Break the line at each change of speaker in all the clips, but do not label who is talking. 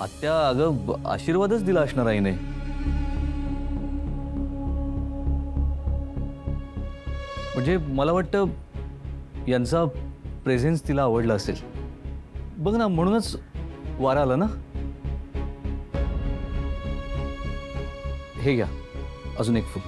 आत्या अगं आशीर्वादच दिला असणार आईने. म्हणजे मला वाटतं यांचा प्रेझेन्स तिला आवडला असेल. बघ ना, म्हणूनच वारा आला ना. हे घ्या, अजून एक फुल.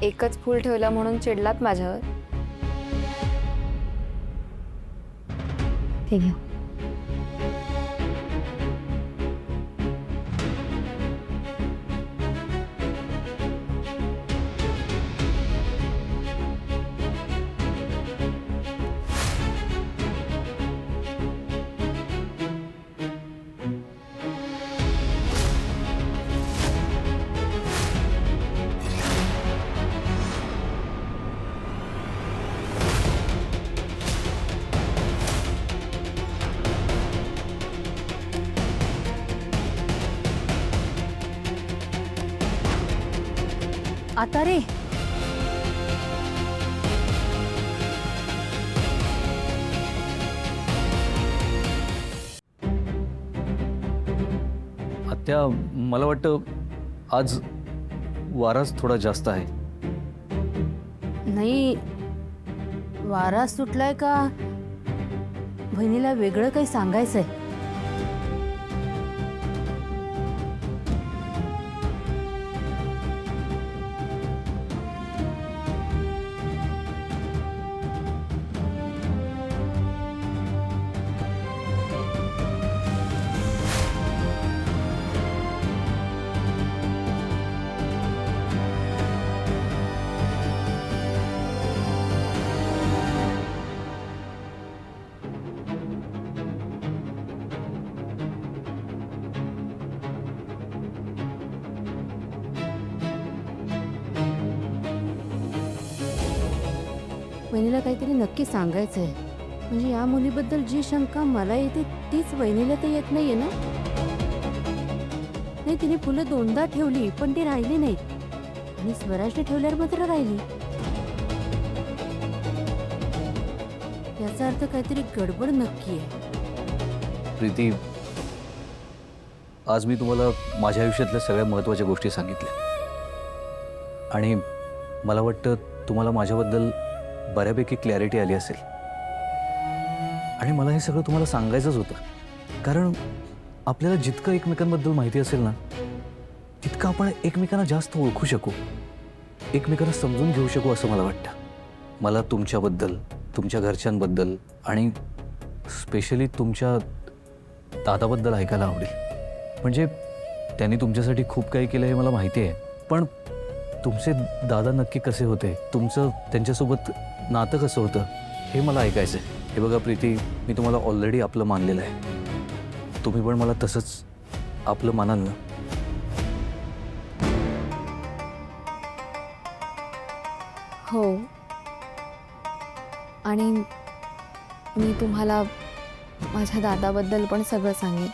एकच फूल ठेवला म्हणून चिडलात माझ्यावर? हे घ्या. आता रे,
आत्या मला वाटतं आज वाराच थोडा जास्त आहे.
नाही, वारा सुटलाय का बहिणीला वेगळं काही सांगायचंय? वहिनीला काहीतरी नक्की सांगायचंय. म्हणजे या मुलीबद्दल जी शंका मला येते तीच वहिनीला तर येत नाहीये ना. नाही, तिने फुलं दोनदा ठेवली पण ती राहिली नाहीत आणि स्वराजने ठेवल्यावर मात्र राहिली. याचा अर्थ काहीतरी गडबड नक्की आहे.
प्रीती, आज मी तुम्हाला माझ्या आयुष्यातल्या सगळ्या महत्त्वाच्या गोष्टी सांगितल्या आणि मला वाटतं तुम्हाला माझ्याबद्दल बऱ्यापैकी क्लॅरिटी आली असेल. आणि मला हे सगळं तुम्हाला सांगायचंच होतं, कारण आपल्याला जितकं एकमेकांबद्दल माहिती असेल ना, तितकं आपण एकमेकांना जास्त ओळखू शकू, एकमेकांना समजून घेऊ शकू असं मला वाटतं. मला तुमच्याबद्दल, तुमच्या घरच्यांबद्दल आणि स्पेशली तुमच्या दादाबद्दल ऐकायला आवडेल. म्हणजे त्यांनी तुमच्यासाठी खूप काही केलं हे मला माहिती आहे, पण तुमचे दादा नक्की कसे होते, तुमचं त्यांच्यासोबत नातं कसं होतं हे मला ऐकायचं आहे. हे बघा प्रीती, मी तुम्हाला ऑलरेडी आपलं मानलेलं आहे. तुम्ही पण मला तसंच आपलं मानाल ना?
हो. आणि मी तुम्हाला माझ्या दादाबद्दल पण सगळं सांगेन.